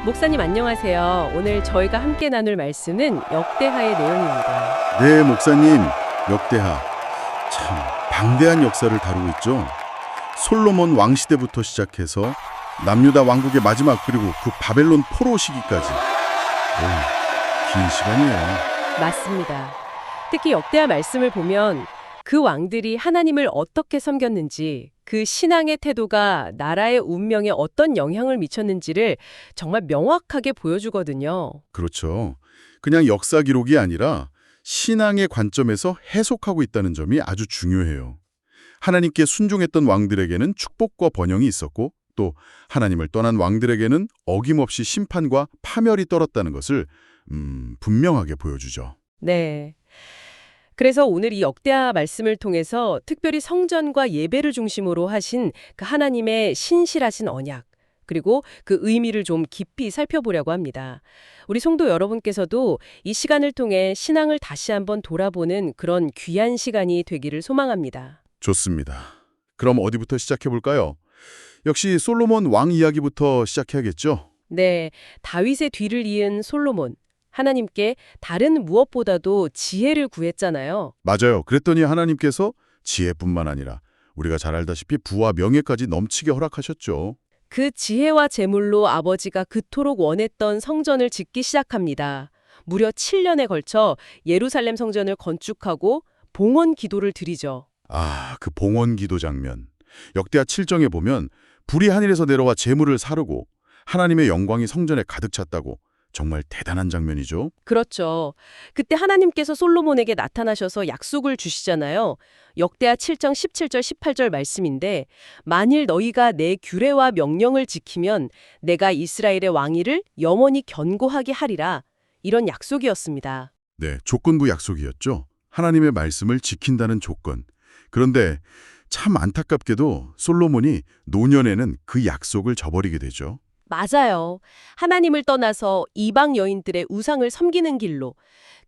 목사님 안녕하세요. 오늘 저희가 함께 나눌 말씀은 역대하의 내용입니다. 네, 목사님. 역대하. 참 방대한 역사를 다루고 있죠. 솔로몬 왕 시대부터 시작해서 남유다 왕국의 마지막 그리고 그 바벨론 포로 시기까지. 긴 시간이에요. 맞습니다. 특히 역대하 말씀을 보면 그 왕들이 하나님을 어떻게 섬겼는지, 그 신앙의 태도가 나라의 운명에 어떤 영향을 미쳤는지를 정말 명확하게 보여주거든요. 그렇죠. 그냥 역사 기록이 아니라 신앙의 관점에서 해석하고 있다는 점이 아주 중요해요. 하나님께 순종했던 왕들에게는 축복과 번영이 있었고 또 하나님을 떠난 왕들에게는 어김없이 심판과 파멸이 떨었다는 것을 분명하게 보여주죠. 네. 그래서 오늘 이 역대하 말씀을 통해서 특별히 성전과 예배를 중심으로 하신 그 하나님의 신실하신 언약, 그리고 그 의미를 좀 깊이 살펴보려고 합니다. 우리 성도 여러분께서도 이 시간을 통해 신앙을 다시 한번 돌아보는 그런 귀한 시간이 되기를 소망합니다. 좋습니다. 그럼 어디부터 시작해 볼까요? 역시 솔로몬 왕 이야기부터 시작해야겠죠? 네, 다윗의 뒤를 이은 솔로몬. 하나님께 다른 무엇보다도 지혜를 구했잖아요. 맞아요. 그랬더니 하나님께서 지혜뿐만 아니라 우리가 잘 알다시피 부와 명예까지 넘치게 허락하셨죠. 그 지혜와 재물로 아버지가 그토록 원했던 성전을 짓기 시작합니다. 무려 7년에 걸쳐 예루살렘 성전을 건축하고 봉헌 기도를 드리죠. 그 봉헌 기도 장면. 역대하 7정에 보면 불이 하늘에서 내려와 재물을 사르고 하나님의 영광이 성전에 가득 찼다고. 정말 대단한 장면이죠. 그렇죠. 그때 하나님께서 솔로몬에게 나타나셔서 약속을 주시잖아요. 역대하 7장 17절 18절 말씀인데 만일 너희가 내 규례와 명령을 지키면 내가 이스라엘의 왕위를 영원히 견고하게 하리라. 이런 약속이었습니다. 네, 조건부 약속이었죠. 하나님의 말씀을 지킨다는 조건. 그런데 참 안타깝게도 솔로몬이 노년에는 그 약속을 저버리게 되죠. 맞아요. 하나님을 떠나서 이방 여인들의 우상을 섬기는 길로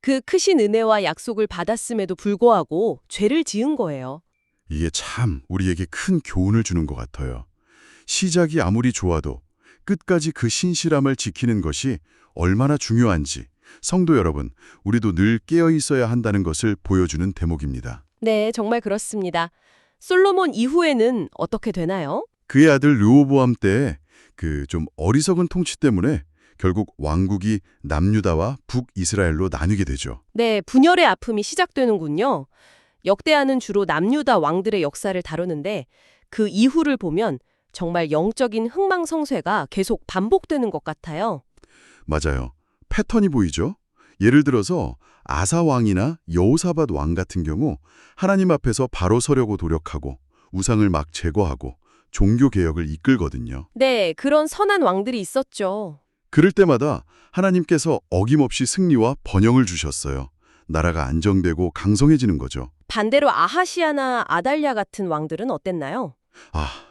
그 크신 은혜와 약속을 받았음에도 불구하고 죄를 지은 거예요. 이게 참 우리에게 큰 교훈을 주는 것 같아요. 시작이 아무리 좋아도 끝까지 그 신실함을 지키는 것이 얼마나 중요한지 성도 여러분, 우리도 늘 깨어 있어야 한다는 것을 보여주는 대목입니다. 네, 정말 그렇습니다. 솔로몬 이후에는 어떻게 되나요? 그의 아들 르호보암 때에 그 좀 어리석은 통치 때문에 결국 왕국이 남유다와 북이스라엘로 나뉘게 되죠. 네, 분열의 아픔이 시작되는군요. 역대하는 주로 남유다 왕들의 역사를 다루는데 그 이후를 보면 정말 영적인 흥망성쇠가 계속 반복되는 것 같아요. 맞아요. 패턴이 보이죠? 예를 들어서 아사 왕이나 여호사밧 왕 같은 경우 하나님 앞에서 바로 서려고 노력하고 우상을 막 제거하고 종교 개혁을 이끌거든요. 네, 그런 선한 왕들이 있었죠. 그럴 때마다 하나님께서 어김없이 승리와 번영을 주셨어요. 나라가 안정되고 강성해지는 거죠. 반대로 아하시아나 아달랴 같은 왕들은 어땠나요?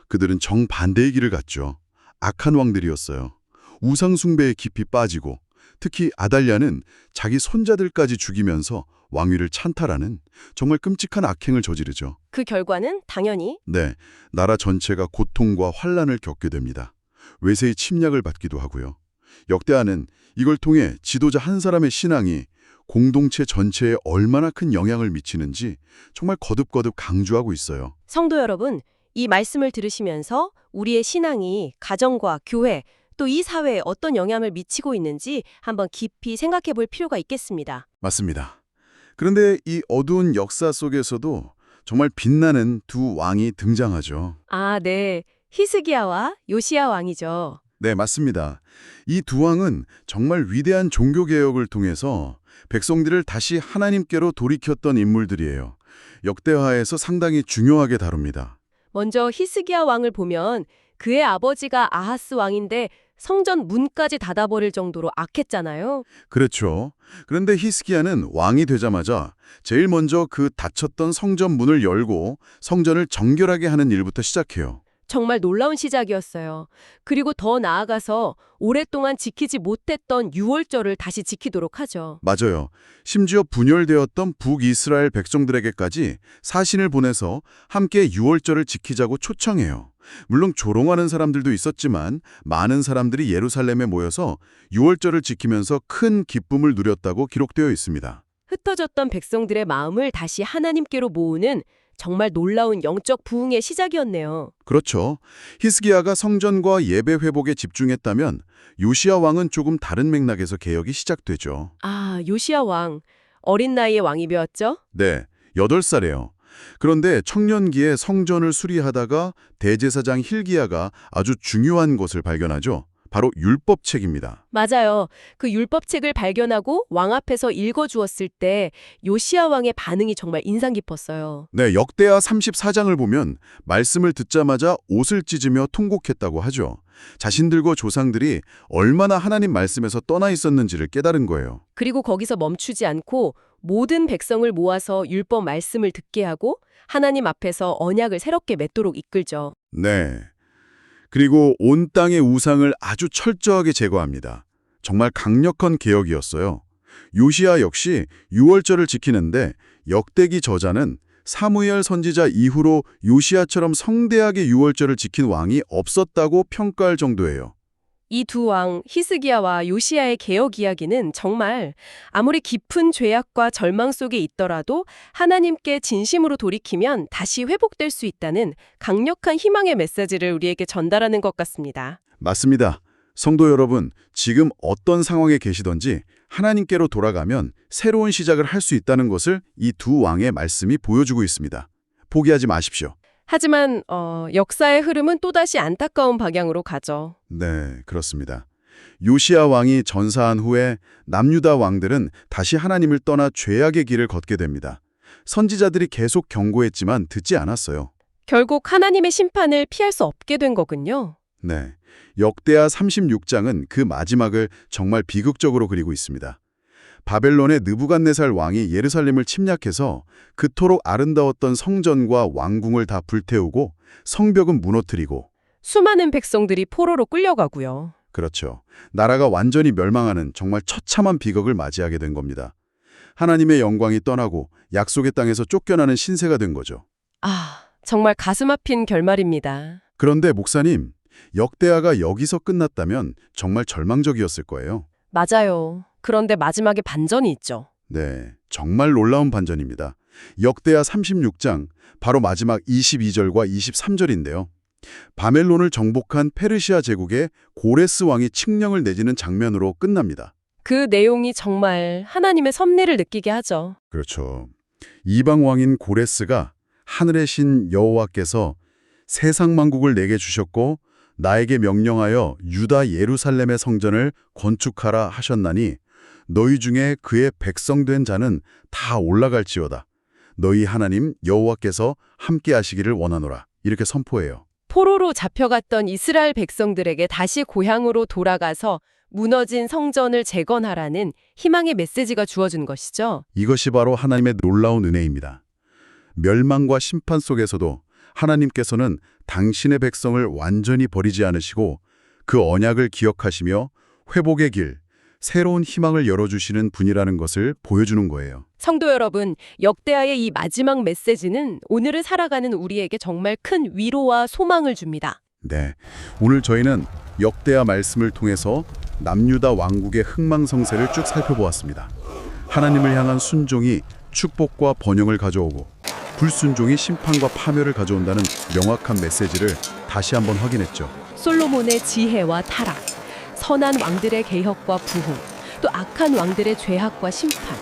그들은 정반대의 길을 갔죠. 악한 왕들이었어요. 우상 숭배에 깊이 빠지고 특히 아달랴는 자기 손자들까지 죽이면서 왕위를 찬탈하는 정말 끔찍한 악행을 저지르죠. 그 결과는 당연히 네, 나라 전체가 고통과 환란을 겪게 됩니다. 외세의 침략을 받기도 하고요. 역대하는 이걸 통해 지도자 한 사람의 신앙이 공동체 전체에 얼마나 큰 영향을 미치는지 정말 거듭거듭 강조하고 있어요. 성도 여러분, 이 말씀을 들으시면서 우리의 신앙이 가정과 교회, 또 이 사회에 어떤 영향을 미치고 있는지 한번 깊이 생각해 볼 필요가 있겠습니다. 맞습니다. 그런데 이 어두운 역사 속에서도 정말 빛나는 두 왕이 등장하죠. 네. 히스기야와 요시야 왕이죠. 네, 맞습니다. 이 두 왕은 정말 위대한 종교개혁을 통해서 백성들을 다시 하나님께로 돌이켰던 인물들이에요. 역대하에서 상당히 중요하게 다룹니다. 먼저 히스기야 왕을 보면 그의 아버지가 아하스 왕인데 성전 문까지 닫아버릴 정도로 악했잖아요. 그렇죠. 그런데 히스기야는 왕이 되자마자 제일 먼저 그 닫혔던 성전 문을 열고 성전을 정결하게 하는 일부터 시작해요. 정말 놀라운 시작이었어요. 그리고 더 나아가서 오랫동안 지키지 못했던 유월절을 다시 지키도록 하죠. 맞아요. 심지어 분열되었던 북이스라엘 백성들에게까지 사신을 보내서 함께 유월절을 지키자고 초청해요. 물론 조롱하는 사람들도 있었지만 많은 사람들이 예루살렘에 모여서 유월절을 지키면서 큰 기쁨을 누렸다고 기록되어 있습니다. 흩어졌던 백성들의 마음을 다시 하나님께로 모으는 정말 놀라운 영적 부흥의 시작이었네요. 그렇죠. 히스기야가 성전과 예배 회복에 집중했다면 요시야 왕은 조금 다른 맥락에서 개혁이 시작되죠. 아, 요시야 왕. 어린 나이에 왕이 되었죠? 네, 8살이에요. 그런데 청년기에 성전을 수리하다가 대제사장 hil기야가 아주 중요한 것을 발견하죠. 바로 율법책입니다. 맞아요. 그 율법책을 발견하고 왕 앞에서 읽어주었을 때 요시야 왕의 반응이 정말 인상 깊었어요. 네, 역대하 34장을 보면 말씀을 듣자마자 옷을 찢으며 통곡했다고 하죠. 자신들과 조상들이 얼마나 하나님 말씀에서 떠나 있었는지를 깨달은 거예요. 그리고 거기서 멈추지 않고 모든 백성을 모아서 율법 말씀을 듣게 하고 하나님 앞에서 언약을 새롭게 맺도록 이끌죠. 네. 그리고 온 땅의 우상을 아주 철저하게 제거합니다. 정말 강력한 개혁이었어요. 요시야 역시 유월절을 지키는데 역대기 저자는 사무엘 선지자 이후로 요시야처럼 성대하게 유월절을 지킨 왕이 없었다고 평가할 정도예요. 이 두 왕, 히스기야와 요시야의 개혁 이야기는 정말 아무리 깊은 죄악과 절망 속에 있더라도 하나님께 진심으로 돌이키면 다시 회복될 수 있다는 강력한 희망의 메시지를 우리에게 전달하는 것 같습니다. 맞습니다. 성도 여러분, 지금 어떤 상황에 계시던지 하나님께로 돌아가면 새로운 시작을 할 수 있다는 것을 이 두 왕의 말씀이 보여주고 있습니다. 포기하지 마십시오. 하지만 역사의 흐름은 또다시 안타까운 방향으로 가죠. 네, 그렇습니다. 요시야 왕이 전사한 후에 남유다 왕들은 다시 하나님을 떠나 죄악의 길을 걷게 됩니다. 선지자들이 계속 경고했지만 듣지 않았어요. 결국 하나님의 심판을 피할 수 없게 된 거군요. 네, 역대하 36장은 그 마지막을 정말 비극적으로 그리고 있습니다. 바벨론의 느부갓네살 왕이 예루살렘을 침략해서 그토록 아름다웠던 성전과 왕궁을 다 불태우고 성벽은 무너뜨리고 수많은 백성들이 포로로 끌려가고요. 그렇죠. 나라가 완전히 멸망하는 정말 처참한 비극을 맞이하게 된 겁니다. 하나님의 영광이 떠나고 약속의 땅에서 쫓겨나는 신세가 된 거죠. 아, 정말 가슴 아픈 결말입니다. 그런데 목사님, 역대하가 여기서 끝났다면 정말 절망적이었을 거예요. 맞아요. 그런데 마지막에 반전이 있죠. 네, 정말 놀라운 반전입니다. 역대하 36장, 바로 마지막 22절과 23절인데요. 바벨론을 정복한 페르시아 제국의 고레스 왕이 칙령을 내지는 장면으로 끝납니다. 그 내용이 정말 하나님의 섭리를 느끼게 하죠. 그렇죠. 이방 왕인 고레스가 하늘의 신 여호와께서 세상 만국을 내게 주셨고 나에게 명령하여 유다 예루살렘의 성전을 건축하라 하셨나니 너희 중에 그의 백성된 자는 다 올라갈지어다. 너희 하나님 여호와께서 함께 하시기를 원하노라. 이렇게 선포해요. 포로로 잡혀갔던 이스라엘 백성들에게 다시 고향으로 돌아가서 무너진 성전을 재건하라는 희망의 메시지가 주어진 것이죠. 이것이 바로 하나님의 놀라운 은혜입니다. 멸망과 심판 속에서도 하나님께서는 당신의 백성을 완전히 버리지 않으시고 그 언약을 기억하시며 회복의 길, 새로운 희망을 열어주시는 분이라는 것을 보여주는 거예요. 성도 여러분, 역대하의 이 마지막 메시지는 오늘을 살아가는 우리에게 정말 큰 위로와 소망을 줍니다. 네, 오늘 저희는 역대하 말씀을 통해서 남유다 왕국의 흥망성쇠를 쭉 살펴보았습니다. 하나님을 향한 순종이 축복과 번영을 가져오고 불순종이 심판과 파멸을 가져온다는 명확한 메시지를 다시 한번 확인했죠. 솔로몬의 지혜와 타락, 선한 왕들의 개혁과 부흥, 또 악한 왕들의 죄악과 심판,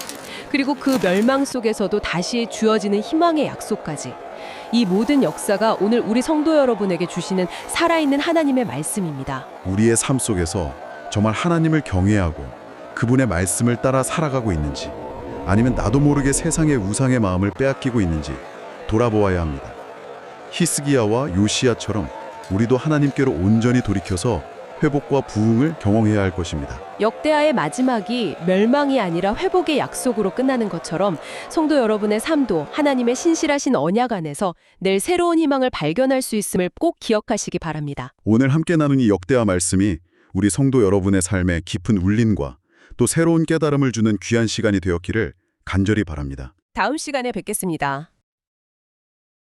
그리고 그 멸망 속에서도 다시 주어지는 희망의 약속까지. 이 모든 역사가 오늘 우리 성도 여러분에게 주시는 살아있는 하나님의 말씀입니다. 우리의 삶 속에서 정말 하나님을 경외하고 그분의 말씀을 따라 살아가고 있는지, 아니면 나도 모르게 세상의 우상의 마음을 빼앗기고 있는지 돌아보아야 합니다. 히스기야와 요시야처럼 우리도 하나님께로 온전히 돌이켜서 회복과 부흥을 경험해야 할 것입니다. 역대하의 마지막이 멸망이 아니라 회복의 약속으로 끝나는 것처럼 성도 여러분의 삶도 하나님의 신실하신 언약 안에서 늘 새로운 희망을 발견할 수 있음을 꼭 기억하시기 바랍니다. 오늘 함께 나눈 이 역대하 말씀이 우리 성도 여러분의 삶에 깊은 울림과 또 새로운 깨달음을 주는 귀한 시간이 되었기를 간절히 바랍니다. 다음 시간에 뵙겠습니다.